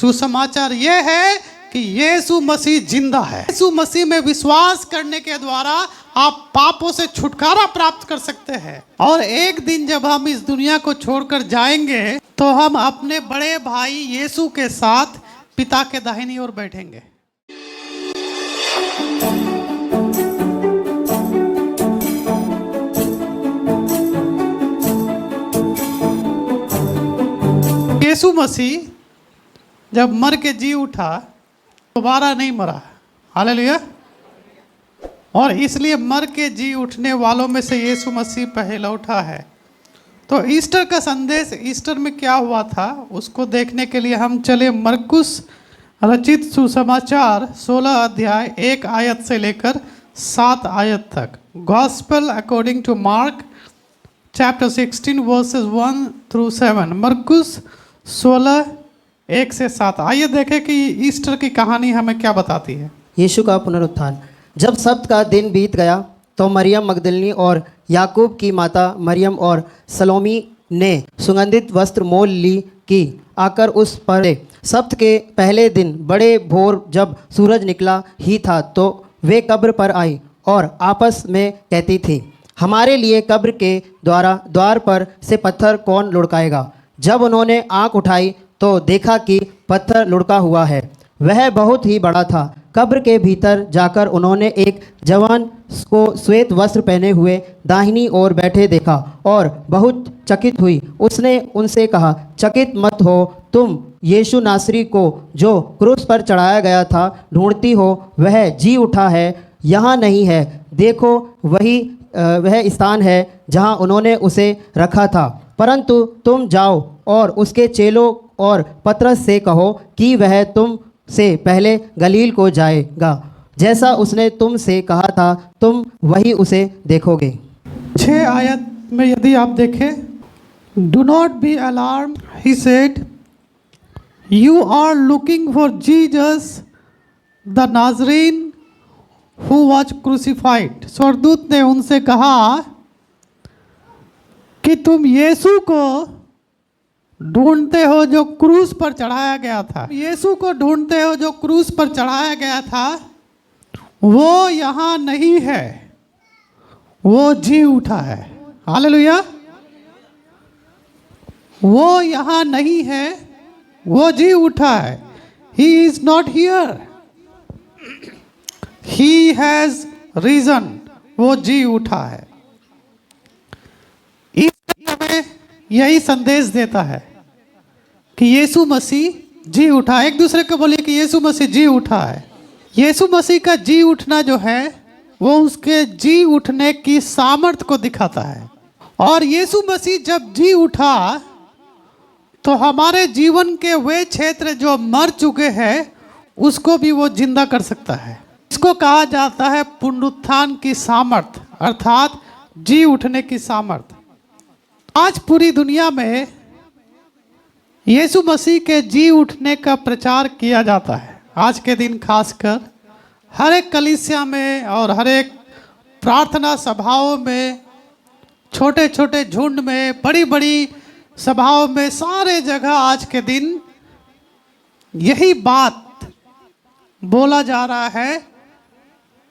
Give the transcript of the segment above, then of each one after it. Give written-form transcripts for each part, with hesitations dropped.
सुसमाचार ये है कि यीशु मसीह जिंदा है। यीशु मसीह में विश्वास करने के द्वारा आप पापों से छुटकारा प्राप्त कर सकते हैं। और एक दिन जब हम इस दुनिया को छोड़कर जाएंगे तो हम अपने बड़े भाई यीशु के साथ पिता के दाहिनी ओर बैठेंगे। यीशु मसीह जब मर के जी उठा दोबारा नहीं मरा। हालेलुया। और इसलिए मर के जी उठने वालों में से यीशु मसीह पहला उठा है। तो ईस्टर का संदेश, ईस्टर में क्या हुआ था उसको देखने के लिए हम चले मरकुस रचित सुसमाचार 16 अध्याय 1 आयत से लेकर 7 आयत तक। Gospel according to Mark chapter 16 verses 1 through 7। मरकुस 16 1 से 7। आइए देखें कि ईस्टर की कहानी हमें क्या बताती है। यीशु का पुनरुत्थान। जब सब्त का दिन बीत गया तो मरियम मगदलिनी और याकूब की माता मरियम और सलोमी ने सुगंधित वस्त्र मोल ली कि आकर उस पर सब्त के पहले दिन बड़े भोर जब सूरज निकला ही था तो वे कब्र पर आई और आपस में कहती थी, हमारे लिए कब्र के द्वार पर से पत्थर कौन लुढ़काएगा। जब उन्होंने आँख उठाई तो देखा कि पत्थर लुढ़का हुआ है, वह बहुत ही बड़ा था। कब्र के भीतर जाकर उन्होंने एक जवान को श्वेत वस्त्र पहने हुए दाहिनी ओर बैठे देखा और बहुत चकित हुई। उसने उनसे कहा, चकित मत हो, तुम यीशु नासरी को जो क्रूस पर चढ़ाया गया था ढूंढती हो। वह जी उठा है, यहाँ नहीं है। देखो वह स्थान है जहाँ उन्होंने उसे रखा था। परंतु तुम जाओ और उसके चेलों और पतरस से कहो कि वह तुम से पहले गलील को जाएगा, जैसा उसने तुम से कहा था, तुम वही उसे देखोगे। 6 आयत में यदि आप देखें, do not be alarm, he said, you are looking for Jesus the Nazarene who was crucified. स्वर्गदूत ने उनसे कहा कि तुम यीशु को ढूंढते हो जो क्रूस पर चढ़ाया गया था। यीशु को ढूंढते हो जो क्रूस पर चढ़ाया गया था, वो यहाँ नहीं है, वो जी उठा है। हालेलुया। वो यहाँ नहीं है, वो जी उठा है। He is not here, he has risen. वो जी उठा है। हमें यही संदेश देता है कि यीशु मसीह जी उठा। एक दूसरे को बोलिए कि यीशु मसीह जी उठा है। यीशु मसीह का जी उठना जो है वो उसके जी उठने की सामर्थ्य को दिखाता है। और यीशु मसीह जब जी उठा तो हमारे जीवन के वे क्षेत्र जो मर चुके हैं उसको भी वो जिंदा कर सकता है। इसको कहा जाता है पुनरुत्थान की सामर्थ्य, अर्थात जी उठने की सामर्थ्य। आज पूरी दुनिया में यीशु मसीह के जी उठने का प्रचार किया जाता है। आज के दिन खासकर हर एक कलीसिया में और हर एक प्रार्थना सभाओं में, छोटे छोटे झुंड में, बड़ी बड़ी सभाओं में, सारे जगह आज के दिन यही बात बोला जा रहा है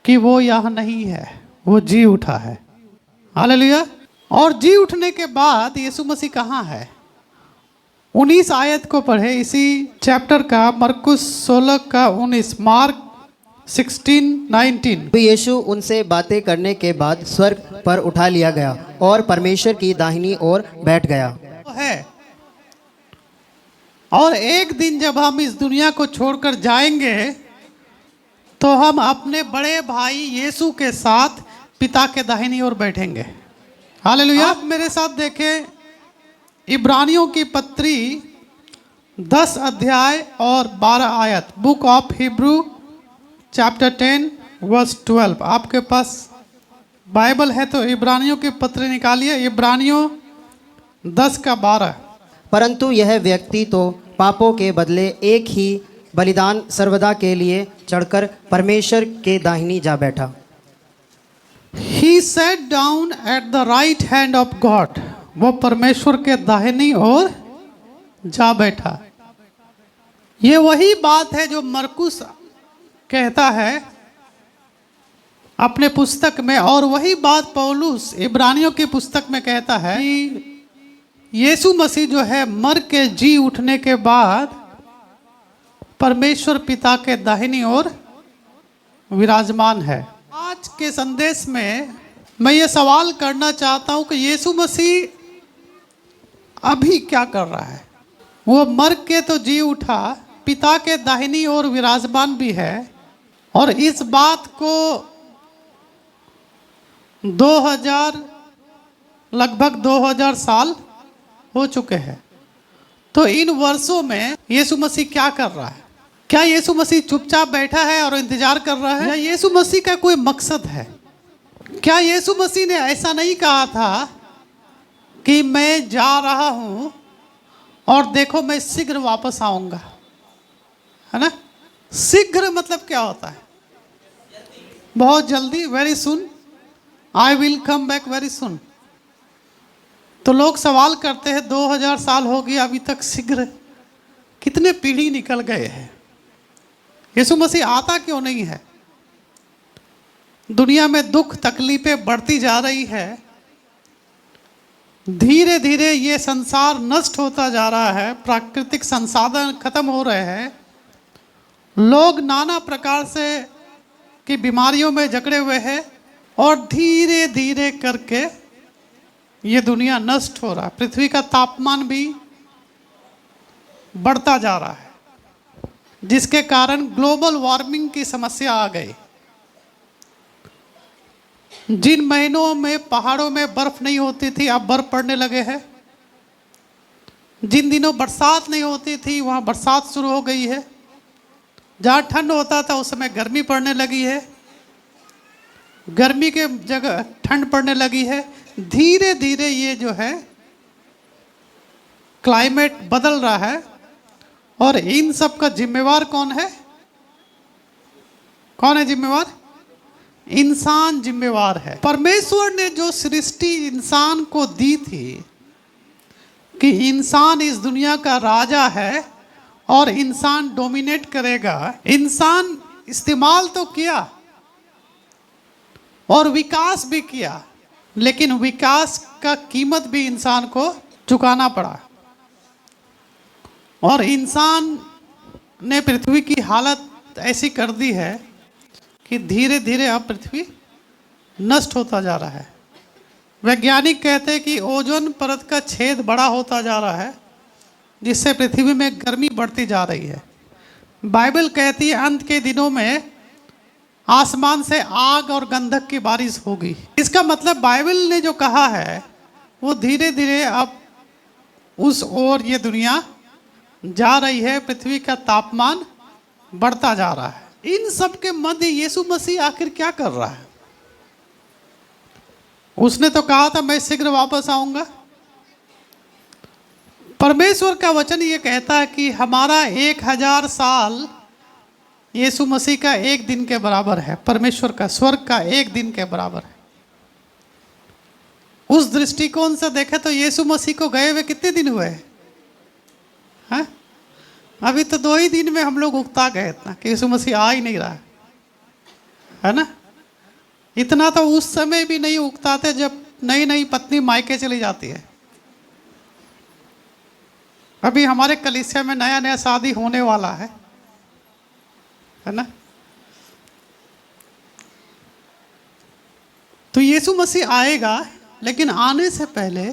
कि वो यहाँ नहीं है, वो जी उठा है। हालेलुया। और जी उठने के बाद यीशु मसीह कहाँ है? 19 आयत को पढ़े इसी चैप्टर का, मरकुस 16 का 19, मार्क 16:19। यीशु उनसे बातें करने के बाद स्वर्ग पर उठा लिया गया और परमेश्वर की दाहिनी ओर बैठ गया है। और एक दिन जब हम इस दुनिया को छोड़कर जाएंगे तो हम अपने बड़े भाई यीशु के साथ पिता के दाहिनी ओर बैठेंगे। हालेलुया। आप मेरे साथ देखें इब्रानियों की पत्री 10 अध्याय और 12 आयत। Book of Hebrew chapter 10 verse 12। आपके पास बाइबल है तो इब्रानियों की पत्री निकालिए। इब्रानियों 10 का 12। परंतु यह व्यक्ति तो पापों के बदले एक ही बलिदान सर्वदा के लिए चढ़कर परमेश्वर के दाहिनी जा बैठा। He sat down at the right hand of God। वो परमेश्वर के दाहिनी ओर जा बैठा। ये वही बात है जो मरकुस कहता है अपने पुस्तक में, और वही बात पौलुस इब्रानियों की पुस्तक में कहता है कि यीशु मसीह जो है मर के जी उठने के बाद परमेश्वर पिता के दाहिनी ओर विराजमान है। आज के संदेश में मैं ये सवाल करना चाहता हूं कि यीशु मसीह अभी क्या कर रहा है। वो मर के तो जी उठा, पिता के दाहिनी ओर विराजमान भी है, और इस बात को लगभग 2000 साल हो चुके हैं। तो इन वर्षों में यीशु मसीह क्या कर रहा है? क्या यीशु मसीह चुपचाप बैठा है और इंतजार कर रहा है, या यीशु मसीह का कोई मकसद है? क्या यीशु मसीह ने ऐसा नहीं कहा था कि मैं जा रहा हूं और देखो मैं शीघ्र वापस आऊंगा, है ना? शीघ्र मतलब क्या होता है? बहुत जल्दी, very soon, I will come back very soon. तो लोग सवाल करते हैं 2000 साल हो गए अभी तक शीघ्र, कितने पीढ़ी निकल गए हैं, यीशु मसीह आता क्यों नहीं है? दुनिया में दुख तकलीफें बढ़ती जा रही है, धीरे धीरे ये संसार नष्ट होता जा रहा है, प्राकृतिक संसाधन खत्म हो रहे हैं, लोग नाना प्रकार से की बीमारियों में जकड़े हुए हैं, और धीरे धीरे करके ये दुनिया नष्ट हो रहा है। पृथ्वी का तापमान भी बढ़ता जा रहा है, जिसके कारण ग्लोबल वार्मिंग की समस्या आ गई। जिन महीनों में पहाड़ों में बर्फ नहीं होती थी अब बर्फ पड़ने लगे हैं, जिन दिनों बरसात नहीं होती थी वहाँ बरसात शुरू हो गई है, जहाँ ठंड होता था उस समय गर्मी पड़ने लगी है, गर्मी के जगह ठंड पड़ने लगी है। धीरे धीरे ये जो है क्लाइमेट बदल रहा है, और इन सब का जिम्मेवार कौन है? कौन है जिम्मेवार? इंसान जिम्मेवार है। परमेश्वर ने जो सृष्टि इंसान को दी थी कि इंसान इस दुनिया का राजा है और इंसान डोमिनेट करेगा, इंसान इस्तेमाल तो किया और विकास भी किया, लेकिन विकास का कीमत भी इंसान को चुकाना पड़ा, और इंसान ने पृथ्वी की हालत ऐसी कर दी है कि धीरे धीरे अब पृथ्वी नष्ट होता जा रहा है। वैज्ञानिक कहते हैं कि ओजोन परत का छेद बड़ा होता जा रहा है, जिससे पृथ्वी में गर्मी बढ़ती जा रही है। बाइबल कहती है अंत के दिनों में आसमान से आग और गंधक की बारिश होगी। इसका मतलब बाइबल ने जो कहा है वो धीरे धीरे अब उस ओर ये दुनिया जा रही है, पृथ्वी का तापमान बढ़ता जा रहा है। इन सब के मध्य यीशु मसीह आखिर क्या कर रहा है? उसने तो कहा था मैं शीघ्र वापस आऊंगा। परमेश्वर का वचन ये कहता है कि हमारा 1000 साल यीशु मसीह का एक दिन के बराबर है, परमेश्वर का स्वर्ग का एक दिन के बराबर है। उस दृष्टिकोण से देखें तो यीशु मसीह को गए हुए कितने दिन हुए हैं? अभी तो 2 ही दिन में हम लोग उकता गए इतना कि यीशु मसीह आ ही नहीं रहा है ना। इतना तो उस समय भी नहीं उकता थे जब नई नई पत्नी मायके चली जाती है। अभी हमारे कलीसिया में नया नया शादी होने वाला है ना। तो यीशु मसीह आएगा, लेकिन आने से पहले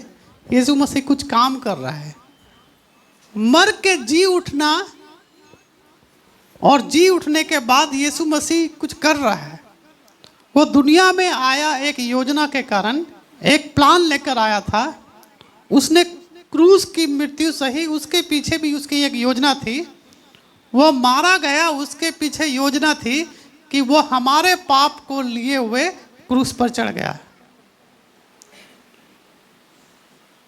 यीशु मसीह कुछ काम कर रहा है। मर के जी उठना और जी उठने के बाद यीशु मसीह कुछ कर रहा है। वो दुनिया में आया एक योजना के कारण, एक प्लान लेकर आया था। उसने क्रूस की मृत्यु सही, उसके पीछे भी उसकी एक योजना थी। वो मारा गया, उसके पीछे योजना थी कि वो हमारे पाप को लिए हुए क्रूस पर चढ़ गया।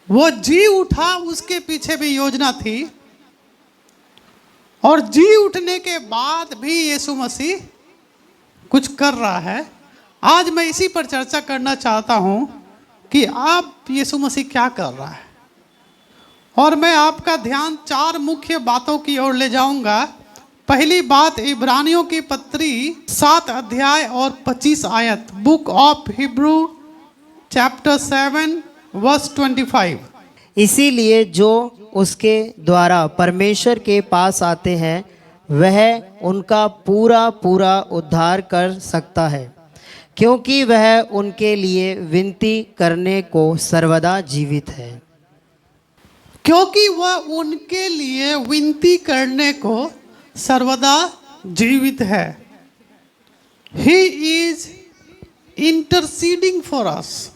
वो जी उठा, उसके पीछे भी योजना थी। और जी उठने के बाद भी यीशु मसीह कुछ कर रहा है। आज मैं इसी पर चर्चा करना चाहता हूं कि अब यीशु मसीह क्या कर रहा है, और मैं आपका ध्यान 4 मुख्य बातों की ओर ले जाऊंगा पहली बात, इब्रानियों की पत्री 7 अध्याय और 25 आयत, book of Hebrew chapter 7 verse 25। इसीलिए जो उसके द्वारा परमेश्वर के पास आते हैं वह उनका पूरा पूरा उद्धार कर सकता है, क्योंकि वह उनके लिए विनती करने को सर्वदा जीवित है। क्योंकि वह उनके लिए विनती करने को सर्वदा जीवित है। He is interceding for us.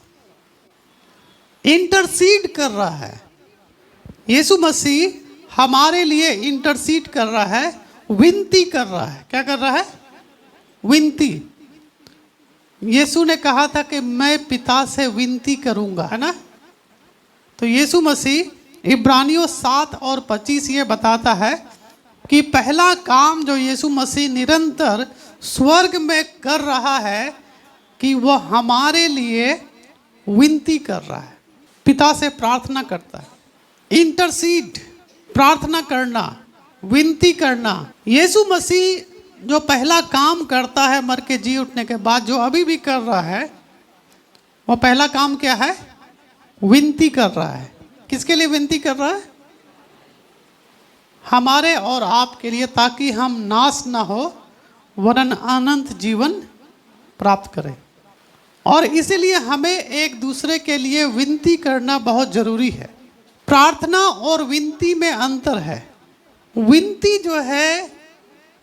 Intercede कर रहा है। यीशु मसीह हमारे लिए इंटरसीड कर रहा है, विनती कर रहा है। क्या कर रहा है? विनती। यीशु ने कहा था कि मैं पिता से विनती करूंगा, है ना? तो यीशु मसीह इब्रानियों 7 और 25 ये बताता है कि पहला काम जो यीशु मसीह निरंतर स्वर्ग में कर रहा है कि वह हमारे लिए विनती कर रहा है, पिता से प्रार्थना करता है। इंटरसीड, प्रार्थना करना, विनती करना। यीशु मसीह जो पहला काम करता है मर के जी उठने के बाद, जो अभी भी कर रहा है, वो पहला काम क्या है? विनती कर रहा है। किसके लिए विनती कर रहा है? हमारे और आपके लिए, ताकि हम नाश ना हो वरन अनंत जीवन प्राप्त करें। और इसलिए हमें एक दूसरे के लिए विनती करना बहुत जरूरी है। प्रार्थना और विनती में अंतर है। विनती जो है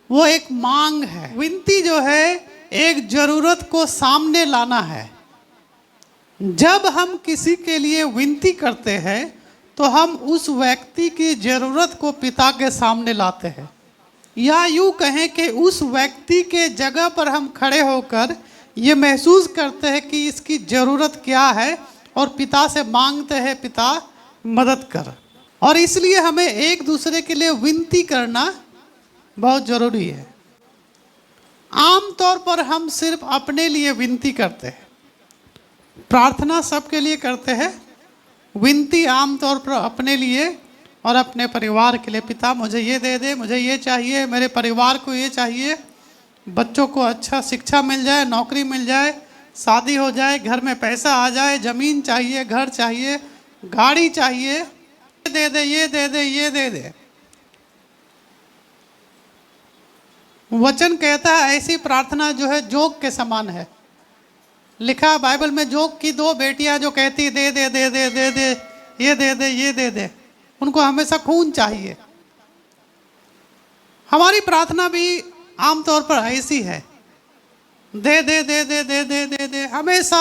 वो एक मांग है। विनती जो है एक जरूरत को सामने लाना है। जब हम किसी के लिए विनती करते हैं तो हम उस व्यक्ति की जरूरत को पिता के सामने लाते हैं, या यूँ कहें कि उस व्यक्ति के जगह पर हम खड़े होकर ये महसूस करते हैं कि इसकी ज़रूरत क्या है और पिता से मांगते हैं, पिता मदद कर। और इसलिए हमें एक दूसरे के लिए विनती करना बहुत ज़रूरी है। आम तौर पर हम सिर्फ अपने लिए विनती करते हैं। प्रार्थना सबके लिए करते हैं, विनती आम तौर पर अपने लिए और अपने परिवार के लिए। पिता मुझे ये दे दे, मुझे ये चाहिए, मेरे परिवार को ये चाहिए, बच्चों को अच्छा शिक्षा मिल जाए, नौकरी मिल जाए, शादी हो जाए, घर में पैसा आ जाए, ज़मीन चाहिए, घर चाहिए, गाड़ी चाहिए, ये दे दे, ये दे दे, ये दे दे। वचन कहता है ऐसी प्रार्थना जो है जोग के समान है। लिखा है बाइबल में, जोग की 2 बेटियां जो कहती दे दे दे दे दे दे, ये दे दे, ये दे दे। उनको हमेशा खून चाहिए। हमारी प्रार्थना भी आमतौर पर ऐसी है, दे दे दे दे दे दे दे दे, हमेशा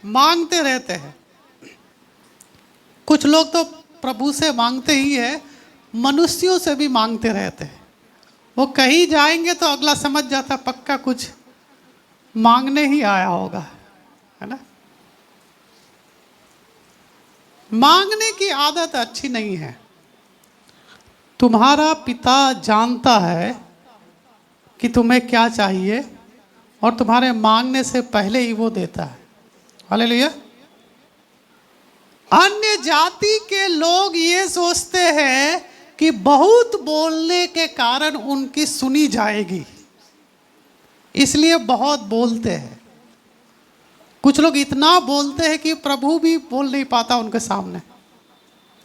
मांगते रहते हैं। कुछ लोग तो प्रभु से मांगते ही है, मनुष्यों से भी मांगते रहते हैं। वो कहीं जाएंगे तो अगला समझ जाता पक्का कुछ मांगने ही आया होगा, है ना? मांगने की आदत अच्छी नहीं है। तुम्हारा पिता जानता है कि तुम्हें क्या चाहिए और तुम्हारे मांगने से पहले ही वो देता है। हालेलुया। अन्य जाति के लोग ये सोचते हैं कि बहुत बोलने के कारण उनकी सुनी जाएगी, इसलिए बहुत बोलते हैं। कुछ लोग इतना बोलते हैं कि प्रभु भी बोल नहीं पाता उनके सामने,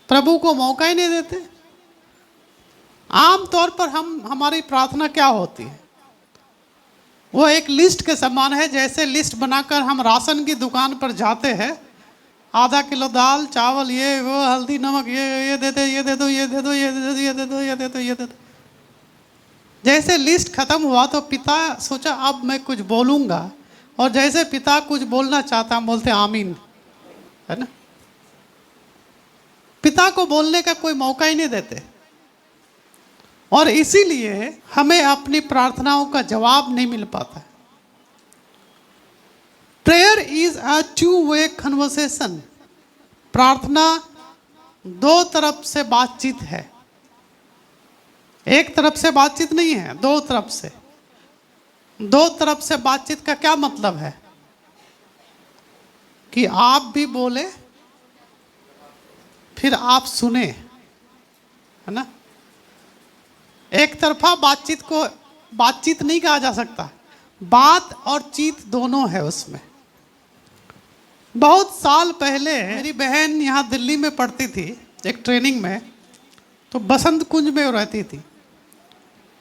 प्रभु को मौका ही नहीं देते। आम तौर पर हमारी प्रार्थना क्या होती है? वो एक लिस्ट के समान है। जैसे लिस्ट बनाकर हम राशन की दुकान पर जाते हैं, आधा किलो दाल, चावल, ये वो, हल्दी, नमक, ये दे दो, ये दे दो, ये दे दो, ये दे दो, ये दे दो, ये दे दो, ये दे दो। जैसे लिस्ट खत्म हुआ तो पिता सोचा अब मैं कुछ बोलूँगा, और जैसे पिता कुछ बोलना चाहता हम बोलते आमीन, है ना? पिता को बोलने का कोई मौका ही नहीं देते। और इसीलिए हमें अपनी प्रार्थनाओं का जवाब नहीं मिल पाता। Prayer is a 2-way conversation. प्रार्थना 2 तरफ से बातचीत है, एक तरफ से बातचीत नहीं है, 2 तरफ से। 2 तरफ से बातचीत का क्या मतलब है? कि आप भी बोले फिर आप सुने, है ना? एक तरफा बातचीत को बातचीत नहीं कहा जा सकता, बात और चीत दोनों है उसमें। बहुत साल पहले मेरी बहन यहाँ दिल्ली में पढ़ती थी एक ट्रेनिंग में, तो बसंत कुंज में वो रहती थी।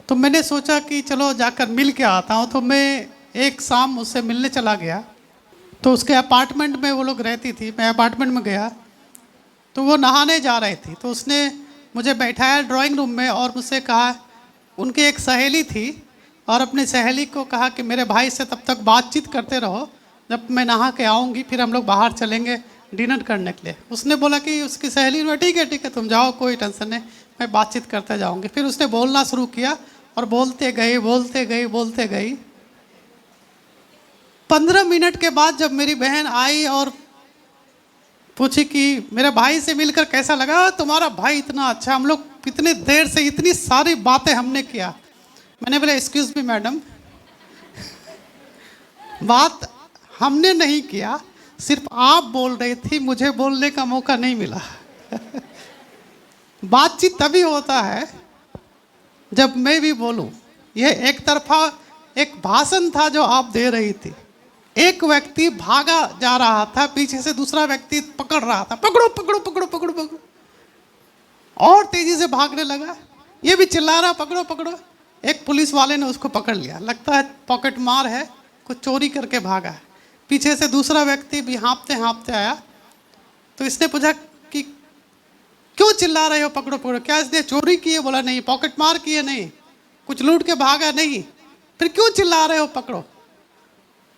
तो मैंने सोचा कि चलो जाकर मिल के आता हूँ। तो मैं एक शाम उससे मिलने चला गया। तो उसके अपार्टमेंट में वो लोग रहती थी, मैं अपार्टमेंट में गया तो वो नहाने जा रही थी। तो उसने मुझे बैठाया ड्राइंग रूम में और मुझसे कहा, उनकी एक सहेली थी और अपनी सहेली को कहा कि मेरे भाई से तब तक बातचीत करते रहो, जब मैं नहा के आऊँगी फिर हम लोग बाहर चलेंगे डिनर करने के लिए। उसने बोला कि उसकी सहेली ने, ठीक है तुम जाओ, कोई टेंशन नहीं, मैं बातचीत करते जाऊँगी। फिर उसने बोलना शुरू किया और बोलते गई। 15 मिनट के बाद जब मेरी बहन आई और पूछी कि मेरे भाई से मिलकर कैसा लगा, तुम्हारा भाई इतना अच्छा, हम लोग कितने देर से इतनी सारी बातें हमने किया। मैंने बोला एक्सक्यूज मी मैडम, बात हमने नहीं किया, सिर्फ आप बोल रही थी, मुझे बोलने का मौका नहीं मिला। बातचीत तभी होता है जब मैं भी बोलूं। यह एक तरफा एक भाषण था जो आप दे रही थी। एक व्यक्ति भागा जा रहा था, पीछे से दूसरा व्यक्ति पकड़ रहा था, पकड़ो पकड़ो पकड़ो पकड़ो पकड़ो, और तेजी से भागने लगा। ये भी चिल्ला रहा पकड़ो पकड़ो। एक पुलिस वाले ने उसको पकड़ लिया, लगता है पॉकेट मार है, कुछ चोरी करके भागा है। पीछे से दूसरा व्यक्ति भी हाँफते हाँफते आया। तो इसने पूछा कि क्यों चिल्ला रहे हो पकड़ो पकड़ो, क्या इसने चोरी की है? बोला नहीं। पॉकेट मार की है? नहीं। कुछ लूट के भागा? नहीं। फिर क्यों चिल्ला रहे हो पकड़ो?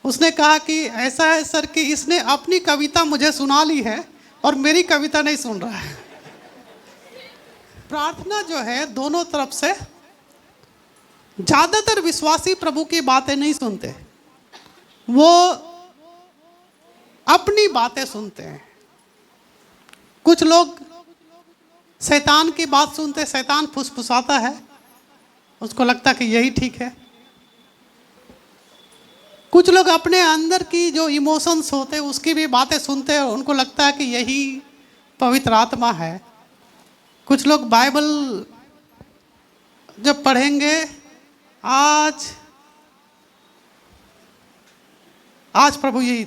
उसने कहा कि ऐसा है सर कि इसने अपनी कविता मुझे सुना ली है और मेरी कविता नहीं सुन रहा है। प्रार्थना जो है दोनों तरफ से, ज्यादातर विश्वासी प्रभु की बातें नहीं सुनते, वो अपनी बातें सुनते हैं। कुछ लोग शैतान की बात सुनते, शैतान फुसफुसाता है, उसको लगता कि यही ठीक है। कुछ लोग अपने अंदर की जो इमोशंस होते हैं उसकी भी बातें सुनते हैं, उनको लगता है कि यही पवित्र आत्मा है। कुछ लोग बाइबल जब पढ़ेंगे, आज प्रभु यही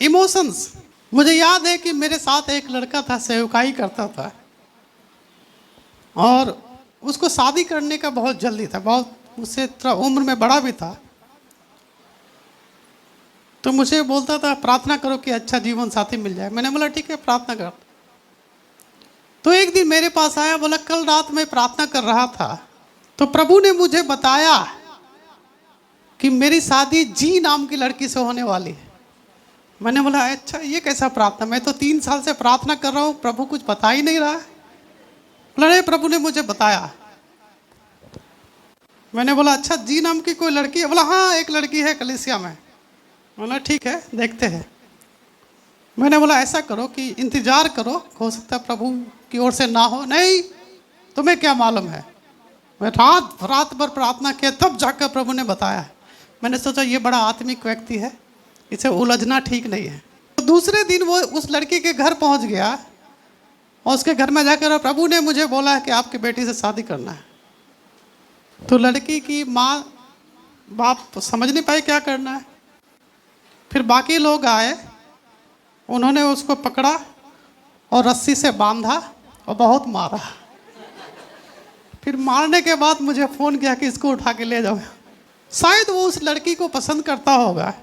इमोशंस। मुझे याद है कि मेरे साथ एक लड़का था, सेवकाई करता था और उसको शादी करने का बहुत जल्दी था, बहुत मुझसे थोड़ा उम्र में बड़ा भी था। तो मुझे बोलता था प्रार्थना करो कि अच्छा जीवन साथी मिल जाए। मैंने बोला ठीक है प्रार्थना कर। तो एक दिन मेरे पास आया, बोला कल रात में प्रार्थना कर रहा था तो प्रभु ने मुझे बताया कि मेरी शादी जी नाम की लड़की से होने वाली है। मैंने बोला अच्छा ये कैसा प्रार्थना, मैं तो 3 साल से प्रार्थना कर रहा हूँ, प्रभु कुछ बता ही नहीं रहा है। बोला नहीं प्रभु ने मुझे बताया। मैंने बोला अच्छा जी नाम की कोई लड़की है? बोला हाँ एक लड़की है कलीसिया में। बोला ठीक है देखते हैं। मैंने बोला ऐसा करो कि इंतजार करो, हो सकता है प्रभु की ओर से ना हो। नहीं तुम्हें क्या मालूम है, मैं रात भर प्रार्थना किया तब जाकर प्रभु ने बताया। मैंने सोचा ये बड़ा आत्मिक व्यक्ति है, इसे उलझना ठीक नहीं है। तो दूसरे दिन वो उस लड़की के घर पहुंच गया और उसके घर में जाकर प्रभु ने मुझे बोला है कि आपकी बेटी से शादी करना है। तो लड़की की माँ बाप समझ नहीं पाए क्या करना है। फिर बाकी लोग आए, उन्होंने उसको पकड़ा और रस्सी से बांधा और बहुत मारा। फिर मारने के बाद मुझे फ़ोन किया कि इसको उठा के ले जाओ। शायद वो उस लड़की को पसंद करता होगा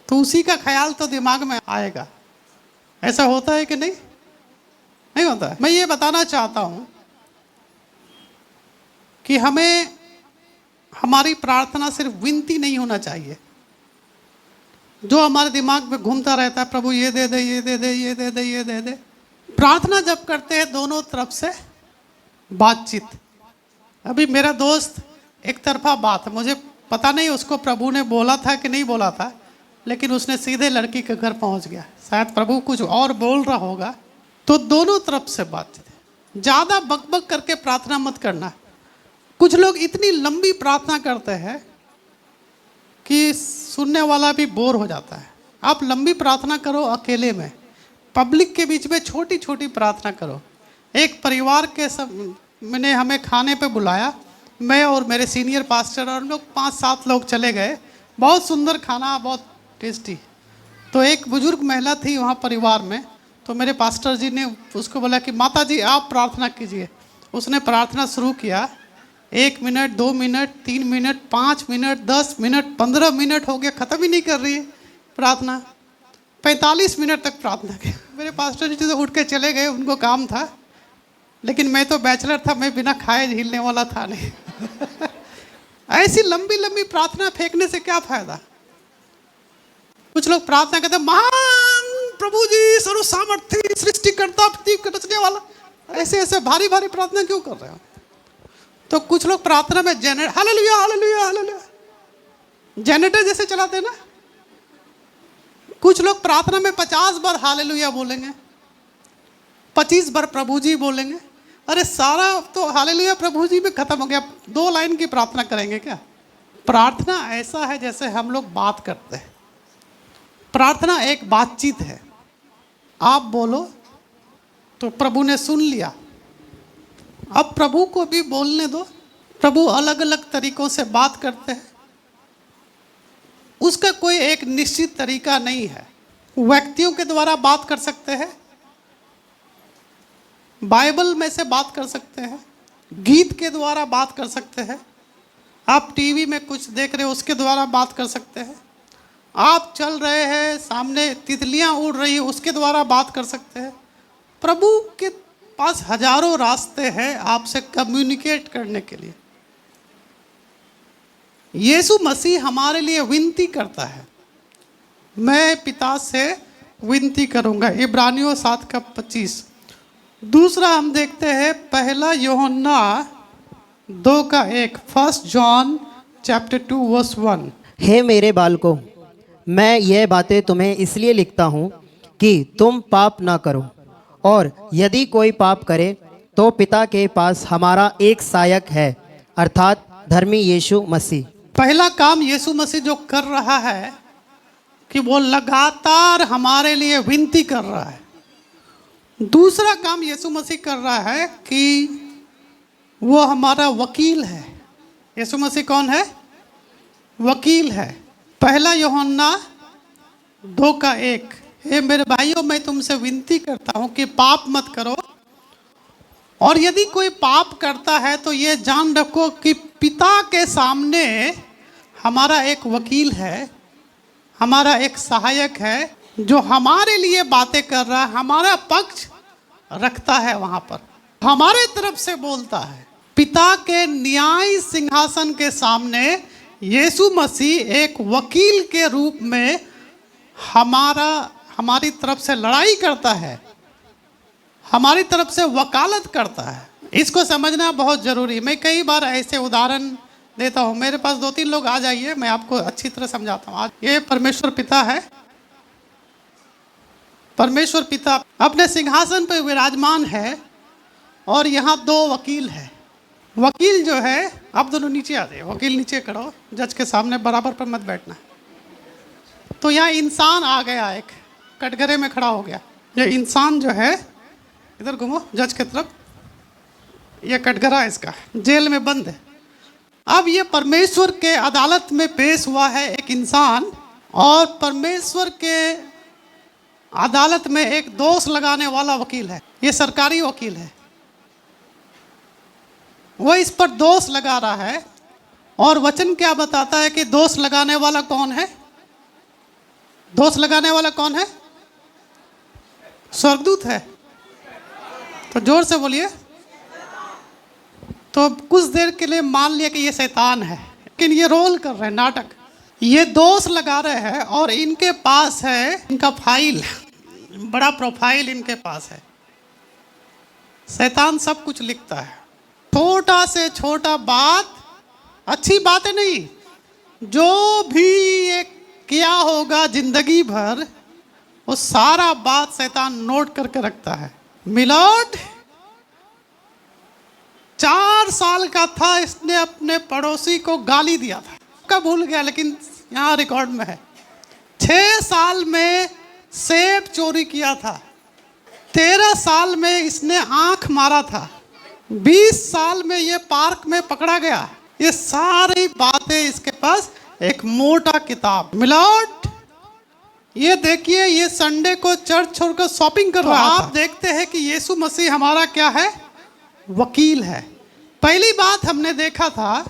तो उसी का ख्याल तो दिमाग में आएगा। ऐसा होता है कि नहीं? नहीं होता है। मैं ये बताना चाहता हूँ कि हमें हमारी प्रार्थना सिर्फ विनती नहीं होना चाहिए, जो हमारे दिमाग में घूमता रहता है प्रभु ये दे दे ये दे दे ये दे दे ये दे दे। प्रार्थना जब करते हैं दोनों तरफ से बातचीत। अभी मेरा दोस्त एक तरफा बात, मुझे पता नहीं उसको प्रभु ने बोला था कि नहीं बोला था, लेकिन उसने सीधे लड़की के घर पहुंच गया। शायद प्रभु कुछ और बोल रहा होगा। तो दोनों तरफ से बातचीत। ज़्यादा बकबक करके प्रार्थना मत करना। कुछ लोग इतनी लंबी प्रार्थना करते हैं कि सुनने वाला भी बोर हो जाता है। आप लंबी प्रार्थना करो अकेले में, पब्लिक के बीच में छोटी छोटी प्रार्थना करो। एक परिवार के सब मैंने हमें खाने पे बुलाया, मैं और मेरे सीनियर पास्टर, और हम लोग 5-7 लोग चले गए। बहुत सुंदर खाना, बहुत टेस्टी। तो एक बुजुर्ग महिला थी वहाँ परिवार में, तो मेरे पास्टर जी ने उसको बोला कि माता जी आप प्रार्थना कीजिए। उसने प्रार्थना शुरू किया। 1 minute, 2 minute, 3 minute, 5 minute, 10 minute, 15 minute हो गया, ख़त्म ही नहीं कर रही है प्रार्थना। 45 मिनट तक प्रार्थना की। मेरे पास्टर जी तो उठ के चले गए, उनको काम था, लेकिन मैं तो बैचलर था, मैं बिना खाए झीलने वाला था नहीं। ऐसी लंबी लंबी प्रार्थना फेंकने से क्या फायदा। कुछ लोग प्रार्थना करते महान प्रभु जी सर्व सामर्थ्य सृष्टिकर्ता पृथ्वी रचने वाला, ऐसे ऐसे भारी भारी प्रार्थना क्यों कर रहे हो। तो कुछ लोग प्रार्थना में हालेलुया हालेलुया हालेलुया जनरेटर जैसे चलाते ना। कुछ लोग प्रार्थना में 50 बार हालेलुया बोलेंगे, 25 बार प्रभु जी बोलेंगे। अरे सारा तो हालेलुया प्रभु जी में खत्म हो गया, 2 लाइन की प्रार्थना करेंगे क्या। प्रार्थना ऐसा है जैसे हम लोग बात करते हैं। प्रार्थना एक बातचीत है। आप बोलो तो प्रभु ने सुन लिया, अब प्रभु को भी बोलने दो। प्रभु अलग अलग तरीकों से बात करते हैं, उसका कोई एक निश्चित तरीका नहीं है। व्यक्तियों के द्वारा बात कर सकते हैं, बाइबल में से बात कर सकते हैं, गीत के द्वारा बात कर सकते हैं, आप टीवी में कुछ देख रहे हो उसके द्वारा बात कर सकते हैं, आप चल रहे हैं सामने तितलियां उड़ रही है उसके द्वारा बात कर सकते हैं। प्रभु के पास हजारों रास्ते हैं आपसे कम्युनिकेट करने के लिए। यीशु मसीह हमारे लिए विनती करता है, मैं पिता से विनती करूंगा, इब्रानियों 7:25। दूसरा हम देखते हैं 1 यूहन्ना 2:1, 1 जॉन चैप्टर 2 वर्स 1। हे मेरे बालकों, मैं यह बातें तुम्हें इसलिए लिखता हूँ कि तुम पाप ना करो, और यदि कोई पाप करे तो पिता के पास हमारा एक सहायक है, अर्थात धर्मी यीशु मसीह। पहला काम यीशु मसीह जो कर रहा है कि वो लगातार हमारे लिए विनती कर रहा है। दूसरा काम यीशु मसीह कर रहा है कि वो हमारा वकील है। यीशु मसीह कौन है? वकील है। 1 यूहन्ना 2:1, हे मेरे भाइयों मैं तुमसे विनती करता हूँ कि पाप मत करो, और यदि कोई पाप करता है तो ये जान रखो कि पिता के सामने हमारा एक वकील है, हमारा एक सहायक है जो हमारे लिए बातें कर रहा है, हमारा पक्ष रखता है, वहाँ पर हमारे तरफ से बोलता है। पिता के न्याय सिंहासन के सामने यीशु मसीह एक वकील के रूप में हमारी तरफ से लड़ाई करता है, हमारी तरफ से वकालत करता है। इसको समझना बहुत ज़रूरी है। मैं कई बार ऐसे उदाहरण देता हूँ, मेरे पास 2-3 लोग आ जाइए, मैं आपको अच्छी तरह समझाता हूँ। आज ये परमेश्वर पिता है। परमेश्वर पिता अपने सिंहासन पर विराजमान है, और यहाँ 2 वकील हैं। वकील जो है, आप दोनों नीचे आ जाइए, वकील नीचे खड़ो, जज के सामने बराबर पर मत बैठना। तो यहाँ इंसान आ गया, एक कटघरे में खड़ा हो गया। ये इंसान जो है, इधर घूमो जज की तरफ, ये कटघरा इसका जेल में बंद है। अब ये परमेश्वर के अदालत में पेश हुआ है एक इंसान, और परमेश्वर के अदालत में एक दोष लगाने वाला वकील है। ये सरकारी वकील है, वो इस पर दोष लगा रहा है। और वचन क्या बताता है कि दोष लगाने वाला कौन है? दोष लगाने वाला कौन है? स्वर्गदूत है। तो जोर से बोलिए। तो कुछ देर के लिए मान लिया कि ये शैतान है, लेकिन ये रोल कर रहे हैं, नाटक। ये दोष लगा रहे हैं, और इनके पास है इनका फाइल, बड़ा प्रोफाइल इनके पास है। शैतान सब कुछ लिखता है, छोटा से छोटा बात, अच्छी बात है नहीं, जो भी ये किया होगा जिंदगी भर, वो सारा बात शैतान नोट करके रखता है। मिलोड 4 साल का था, इसने अपने पड़ोसी को गाली दिया था, कब भूल गया, लेकिन यहाँ रिकॉर्ड में है। 6 साल में सेब चोरी किया था। 13 साल में इसने आंख मारा था। 20 साल में ये पार्क में पकड़ा गया। ये सारी बातें इसके पास एक मोटा किताब। मिलावट, ये देखिए, ये संडे को चर्च छोड़कर शॉपिंग कर रहा था। आप देखते हैं कि यीशु मसीह हमारा क्या है? वकील है। पहली बात हमने देखा था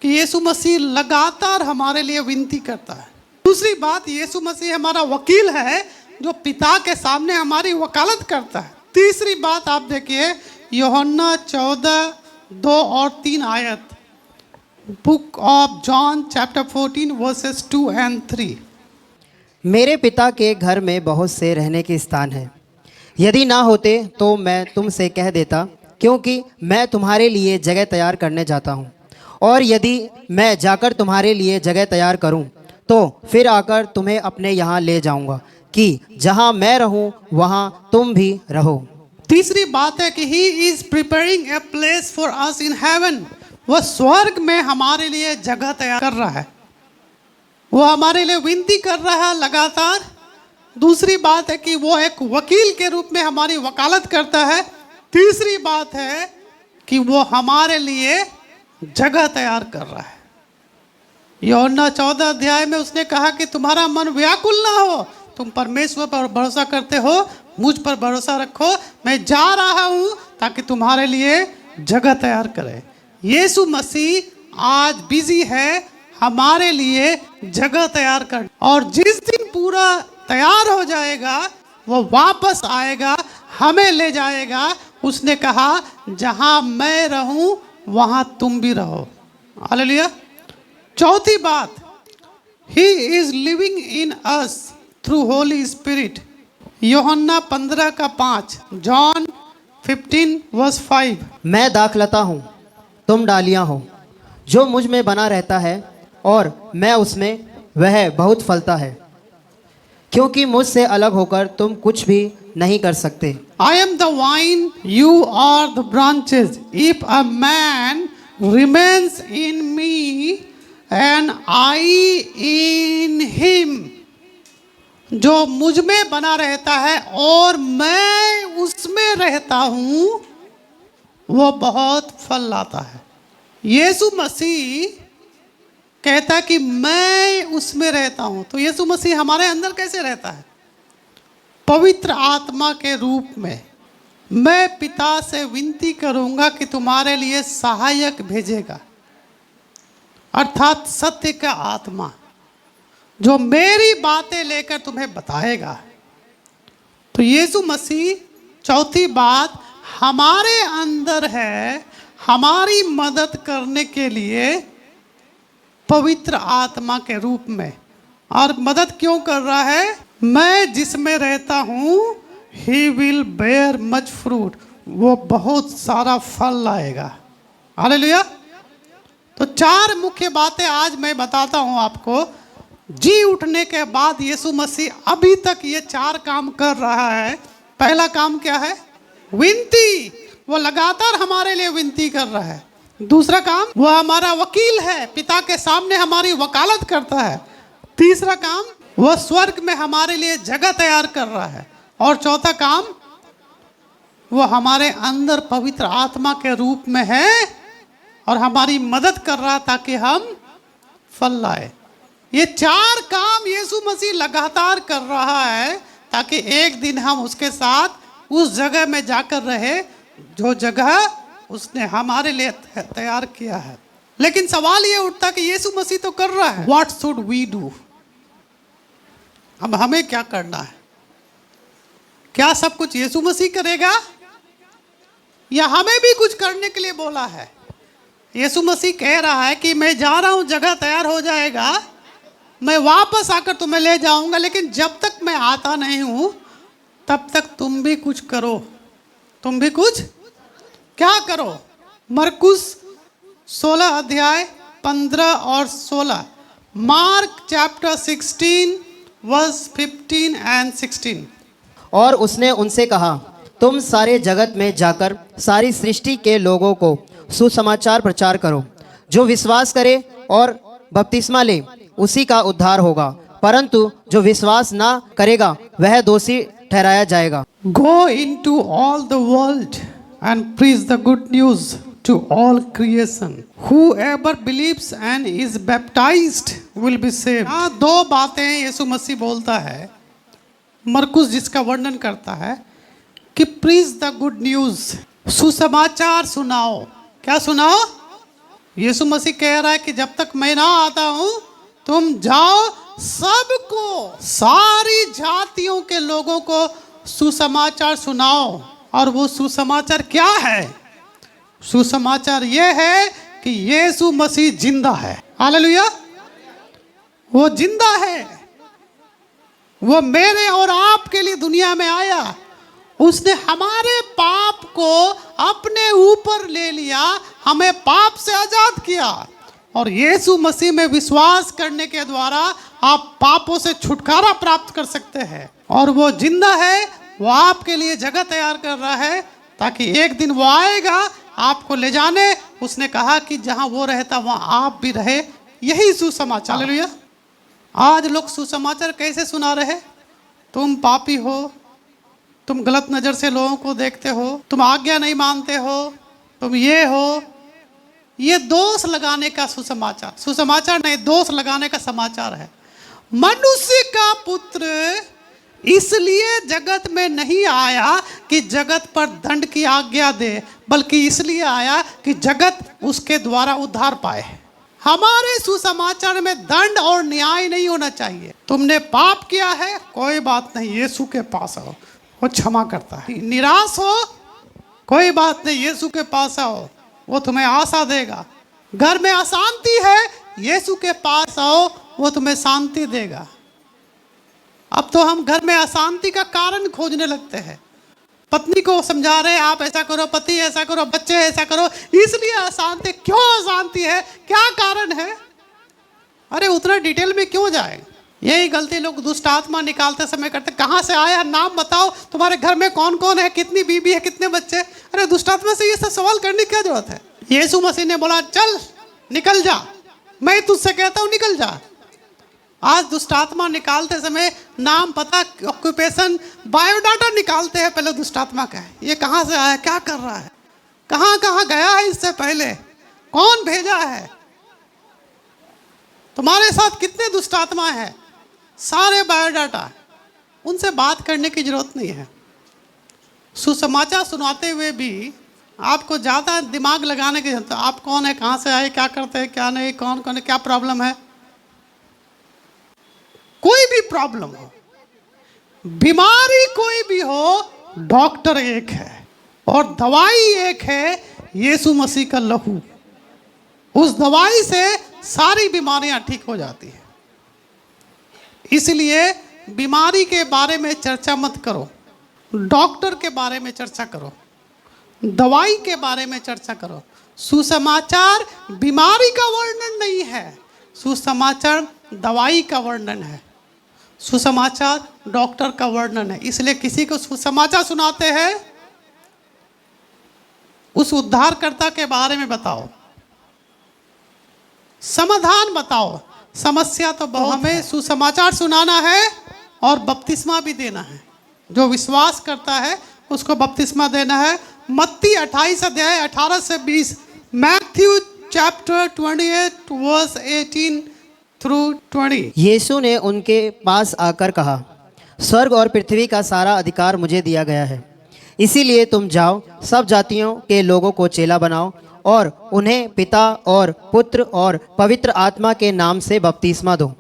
कि यीशु मसीह लगातार हमारे लिए विनती करता है। दूसरी बात, यीशु मसीह हमारा वकील है जो पिता के सामने हमारी वकालत करता है। तीसरी बात आप देखिए, यूहन्ना 14:2 और 3 आयत, book of John chapter 14 versus 2 and 3। मेरे पिता के घर में बहुत से रहने के स्थान हैं। यदि ना होते तो मैं तुमसे कह देता, क्योंकि मैं तुम्हारे लिए जगह तैयार करने जाता हूँ। और यदि मैं जाकर तुम्हारे लिए जगह तैयार करूँ तो फिर आकर तुम्हें अपने यहाँ ले जाऊँगा, कि जहाँ मैं रहूँ वहाँ तुम भी रहो। तीसरी बात है कि he is preparing a place for us in heaven. वह स्वर्ग में हमारे लिए जगह तैयार कर रहा है। वो हमारे लिए विनती कर रहा है लगातार। दूसरी बात है कि वो एक वकील के रूप में हमारी वकालत करता है। तीसरी बात है कि वो हमारे लिए जगह तैयार कर रहा है। यूहन्ना 14 अध्याय में उसने कहा कि तुम्हारा मन व्याकुल ना हो, तुम परमेश्वर पर भरोसा करते हो, मुझ पर भरोसा रखो। मैं जा रहा हूँ ताकि तुम्हारे लिए जगह तैयार करे। यीशु मसीह आज बिजी है हमारे लिए जगह तैयार कर, और जिस दिन पूरा तैयार हो जाएगा वो वापस आएगा, हमें ले जाएगा। उसने कहा जहाँ मैं रहूं वहाँ तुम भी रहो। हालेलुया। चौथी बात, he is living in us through Holi spirit. यूहन्ना 15:5, जॉन 15:5। मैं दाखलता हूँ, तुम डालियाँ हो। जो मुझ में बना रहता है और मैं उसमें, वह बहुत फलता है, क्योंकि मुझसे अलग होकर तुम कुछ भी नहीं कर सकते। I am the vine, you are the branches. If a man remains in me and I in him, जो मुझ में बना रहता है और मैं उसमें रहता हूँ, वो बहुत फल लाता है। यीशु मसीह कहता है कि मैं उसमें रहता हूँ। तो यीशु मसीह हमारे अंदर कैसे रहता है? पवित्र आत्मा के रूप में। मैं पिता से विनती करूंगा कि तुम्हारे लिए सहायक भेजेगा, अर्थात सत्य का आत्मा, जो मेरी बातें लेकर तुम्हें बताएगा। तो यीशु मसीह, चौथी बात, हमारे अंदर है हमारी मदद करने के लिए पवित्र आत्मा के रूप में। और मदद क्यों कर रहा है? मैं जिसमें रहता हूँ, he will bear much fruit, वो बहुत सारा फल लाएगा। हालेलुया। तो 4 मुख्य बातें आज मैं बताता हूँ आपको। जी उठने के बाद यीशु मसीह अभी तक ये 4 काम कर रहा है। पहला काम क्या है? विनती। वो लगातार हमारे लिए विनती कर रहा है। दूसरा काम, वो हमारा वकील है, पिता के सामने हमारी वकालत करता है। तीसरा काम, वो स्वर्ग में हमारे लिए जगह तैयार कर रहा है। और चौथा काम, वो हमारे अंदर पवित्र आत्मा के रूप में है और हमारी मदद कर रहा ताकि हम फल लाए। ये 4 काम यीशु मसीह लगातार कर रहा है ताकि एक दिन हम उसके साथ उस जगह में जाकर रहे जो जगह उसने हमारे लिए तैयार किया है। लेकिन सवाल ये उठता कि यीशु मसीह तो कर रहा है, व्हाट शुड वी डू? अब हमें क्या करना है? क्या सब कुछ यीशु मसीह करेगा या हमें भी कुछ करने के लिए बोला है? यीशु मसीह कह रहा है कि मैं जा रहा हूं, जगह तैयार हो जाएगा, मैं वापस आकर तुम्हें ले जाऊंगा, लेकिन जब तक मैं आता नहीं हूं तब तक तुम भी कुछ करो। तुम भी कुछ क्या करो? मरकुस 16 अध्याय 15 और 16, मार्क चैप्टर 16 वर्स 15 and 16। और उसने उनसे कहा, तुम सारे जगत में जाकर सारी सृष्टि के लोगों को सुसमाचार प्रचार करो। जो विश्वास करे और बपतिस्मा ले उसी का उद्धार होगा, परंतु जो विश्वास ना करेगा वह दोषी ठहराया जाएगा। Go into all the world and preach the good news to all creation. Whoever believes and is baptized will be saved. यहाँ दो बातें यीशु मसीह बोलता है, मरकुस जिसका वर्णन करता है कि प्रीच द गुड न्यूज, सुसमाचार सुनाओ। क्या सुनाओ? यीशु मसीह कह रहा है कि जब तक मैं ना आता हूं तुम जाओ, सबको, सारी जातियों के लोगों को सुसमाचार सुनाओ। और वो सुसमाचार क्या है? सुसमाचार ये है कि यीशु मसीह जिंदा है। हालेलुया! वो जिंदा है, वो मेरे और आपके लिए दुनिया में आया, उसने हमारे पाप को अपने ऊपर ले लिया, हमें पाप से आजाद किया। और यीशु मसीह में विश्वास करने के द्वारा आप पापों से छुटकारा प्राप्त कर सकते हैं। और वो जिंदा है, वो आपके लिए जगह तैयार कर रहा है ताकि एक दिन वो आएगा आपको ले जाने। उसने कहा कि जहां वो रहता वहां आप भी रहे। यही सुसमाचार। हालेलुया! आज लोग सुसमाचार कैसे सुना रहे? तुम पापी हो, तुम गलत नज़र से लोगों को देखते हो, तुम आज्ञा नहीं मानते हो, तुम ये हो। ये दोष लगाने का सुसमाचार, सुसमाचार नहीं, दोष लगाने का समाचार है। मनुष्य का पुत्र इसलिए जगत में नहीं आया कि जगत पर दंड की आज्ञा दे, बल्कि इसलिए आया कि जगत उसके द्वारा उद्धार पाए। हमारे सुसमाचार में दंड और न्याय नहीं होना चाहिए। तुमने पाप किया है, कोई बात नहीं, यीशु के पास आओ, वो क्षमा करता है। निराश हो, कोई बात नहीं, यीशु के पास आओ, वो तुम्हें आशा देगा। घर में अशांति है, यीशु के पास आओ, वो तुम्हें शांति देगा। अब तो हम घर में अशांति का कारण खोजने लगते हैं। पत्नी को समझा रहे आप ऐसा करो, पति ऐसा करो, बच्चे ऐसा करो, इसलिए अशांति। क्यों अशांति है? क्या कारण है? अरे उतना डिटेल में क्यों जाए? यही गलती लोग दुष्ट आत्मा निकालते समय करते। कहाँ से आया, नाम बताओ, तुम्हारे घर में कौन कौन है, कितनी बीबी है, कितने बच्चे। अरे दुष्ट आत्मा से ये सब सवाल करने की क्या जरूरत है? यीशु मसीह ने बोला चल निकल जा, मैं तुझसे कहता हूँ निकल जा। आज दुष्ट आत्मा निकालते समय नाम, पता, ऑक्यूपेशन, बायोडाटा निकालते हैं पहले दुष्ट आत्मा का। ये कहाँ से आया, क्या कर रहा है, कहाँ कहाँ गया है, इससे पहले कौन भेजा है, तुम्हारे साथ कितने दुष्ट आत्मा है, सारे बायोडाटा। उनसे बात करने की जरूरत नहीं है। सुसमाचार सुनाते हुए भी आपको ज़्यादा दिमाग लगाने की जरूरत है। आप कौन है, कहाँ से आए, क्या करते हैं, क्या नहीं, कौन कौन है, क्या प्रॉब्लम है। कोई भी प्रॉब्लम हो, बीमारी कोई भी हो, डॉक्टर एक है और दवाई एक है, यीशु मसीह का लहू। उस दवाई से सारी बीमारियां ठीक हो जाती है। इसलिए बीमारी के बारे में चर्चा मत करो, डॉक्टर के बारे में चर्चा करो, दवाई के बारे में चर्चा करो। सुसमाचार बीमारी का वर्णन नहीं है, सुसमाचार दवाई का वर्णन है, सुसमाचार डॉक्टर का वर्णन है। इसलिए किसी को सुसमाचार सुनाते हैं, उस उद्धारकर्ता के बारे में बताओ, समाधान बताओ। समस्या तो बहुत, हमें सुसमाचार सुनाना है और बपतिस्मा भी देना है। जो विश्वास करता है उसको बपतिस्मा देना है। मत्ती 28 अध्याय 18 से 20, मैथ्यू चैप्टर 28 वर्स 18 थ्रू 20। यीशु ने उनके पास आकर कहा, स्वर्ग और पृथ्वी का सारा अधिकार मुझे दिया गया है, इसीलिए तुम जाओ, सब जातियों के लोगों को चेला बनाओ और उन्हें पिता और पुत्र और पवित्र आत्मा के नाम से बपतिस्मा दो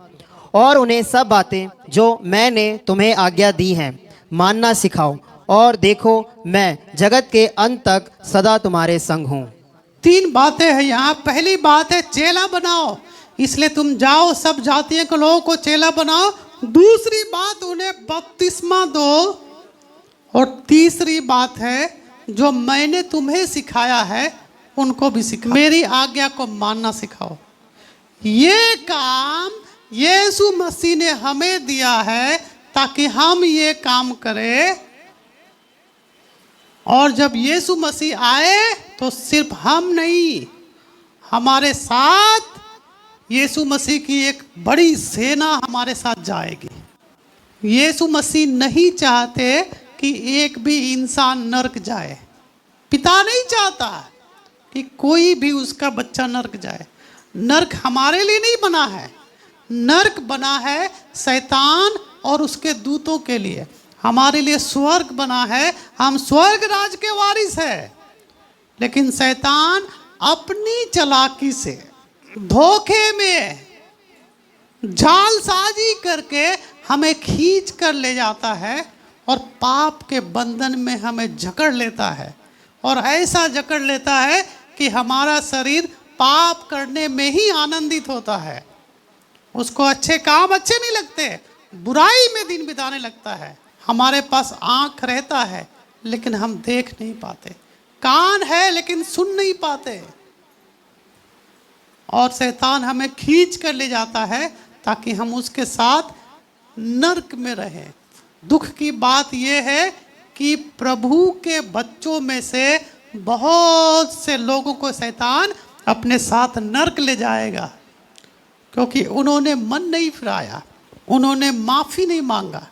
और उन्हें सब बातें जो मैंने तुम्हें आज्ञा दी हैं मानना सिखाओ, और देखो मैं जगत के अंत तक सदा तुम्हारे संग हूँ। 3 बातें हैं यहाँ। पहली बात है चेला बनाओ, इसलिए तुम जाओ, सब जातियों के लोगों को चेला बनाओ। दूसरी बात, उन्हें बपतिस्मा दो। और तीसरी बात है, जो मैंने तुम्हें सिखाया है उनको भी सिखाओ, मेरी आज्ञा को मानना सिखाओ। ये काम यीशु मसीह ने हमें दिया है ताकि हम ये काम करें। और जब यीशु मसीह आए तो सिर्फ हम नहीं, हमारे साथ यीशु मसीह की एक बड़ी सेना हमारे साथ जाएगी। यीशु मसीह नहीं चाहते कि एक भी इंसान नरक जाए। पिता नहीं चाहता कि कोई भी उसका बच्चा नरक जाए। नरक हमारे लिए नहीं बना है, नरक बना है शैतान और उसके दूतों के लिए। हमारे लिए स्वर्ग बना है, हम स्वर्ग राज के वारिस हैं। लेकिन शैतान अपनी चालाकी से, धोखे में, जालसाजी करके हमें खींच कर ले जाता है और पाप के बंधन में हमें जकड़ लेता है। और ऐसा जकड़ लेता है कि हमारा शरीर पाप करने में ही आनंदित होता है। उसको अच्छे काम अच्छे नहीं लगते, बुराई में दिन बिताने लगता है। हमारे पास आँख रहता है लेकिन हम देख नहीं पाते, कान है लेकिन सुन नहीं पाते। और शैतान हमें खींच कर ले जाता है ताकि हम उसके साथ नरक में रहें। दुख की बात यह है कि प्रभु के बच्चों में से बहुत से लोगों को शैतान अपने साथ नरक ले जाएगा, क्योंकि उन्होंने मन नहीं फिराया, उन्होंने माफ़ी नहीं मांगा।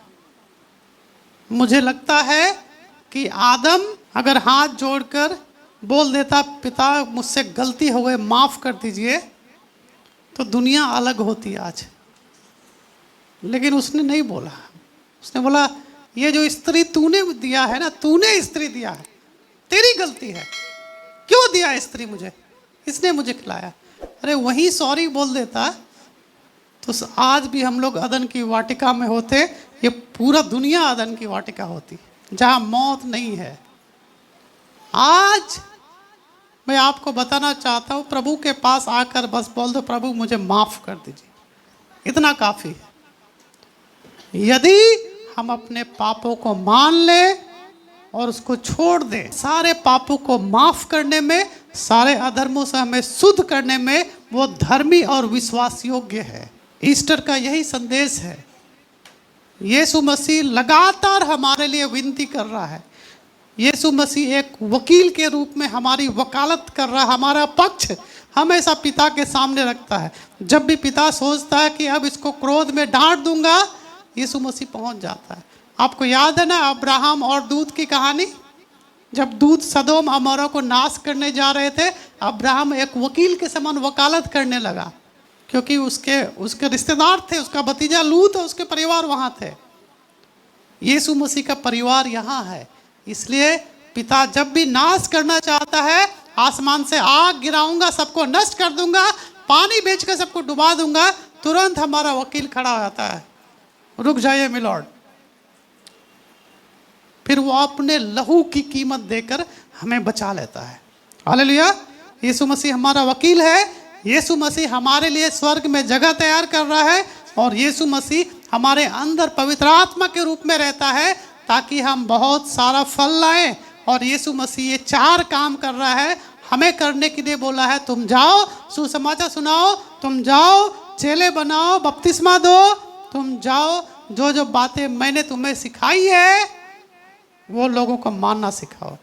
मुझे लगता है कि आदम अगर हाथ जोड़कर बोल देता, पिता मुझसे गलती हो गई, माफ़ कर दीजिए, तो दुनिया अलग होती आज। लेकिन उसने नहीं बोला। उसने बोला, ये जो स्त्री तूने दिया है ना, तूने स्त्री दिया है, तेरी गलती है। क्यों दिया स्त्री मुझे? इसने मुझे खिलाया। अरे वहीं सॉरी बोल देता तो आज भी हम लोग अदन की वाटिका में होते। ये पूरा दुनिया अदन की वाटिका होती, जहाँ मौत नहीं है। आज मैं आपको बताना चाहता हूँ, प्रभु के पास आकर बस बोल दो, प्रभु मुझे माफ़ कर दीजिए, इतना काफ़ी है। यदि हम अपने पापों को मान लें और उसको छोड़ दें, सारे पापों को माफ़ करने में, सारे अधर्मों से हमें शुद्ध करने में वो धर्मी और विश्वास योग्य है। ईस्टर का यही संदेश है। यीशु मसीह लगातार हमारे लिए विनती कर रहा है। यीशु मसीह एक वकील के रूप में हमारी वकालत कर रहा है, हमारा पक्ष हमेशा पिता के सामने रखता है। जब भी पिता सोचता है कि अब इसको क्रोध में डांट दूंगा, यीशु मसीह पहुंच जाता है। आपको याद है ना अब्राहम और दूत की कहानी? जब दूत सदोम अमोरा को नाश करने जा रहे थे, अब्राहम एक वकील के समान वकालत करने लगा, क्योंकि उसके रिश्तेदार थे, उसका भतीजा लूत और उसके परिवार वहाँ थे। यीशु मसीह का परिवार यहाँ है। इसलिए पिता जब भी नाश करना चाहता है, आसमान से आग गिराऊंगा, सबको नष्ट कर दूंगा, पानी भेजकर सबको डुबा दूंगा, तुरंत हमारा वकील खड़ा हो जाता है, रुक जाइए मिलॉर्ड। फिर वो अपने लहू की कीमत देकर हमें बचा लेता है। हालेलुया। यीशु मसीह हमारा वकील है। यीशु मसीह हमारे लिए स्वर्ग में जगह तैयार कर रहा है, और यीशु मसीह हमारे अंदर पवित्र आत्मा के रूप में रहता है ताकि हम बहुत सारा फल लाएं। और यीशु मसीह ये 4 काम कर रहा है, हमें करने के लिए बोला है। तुम जाओ, सुसमाचार सुनाओ, तुम जाओ, चेले बनाओ, बपतिस्मा दो, तुम जाओ, जो जो बातें मैंने तुम्हें सिखाई है वो लोगों को मानना सिखाओ।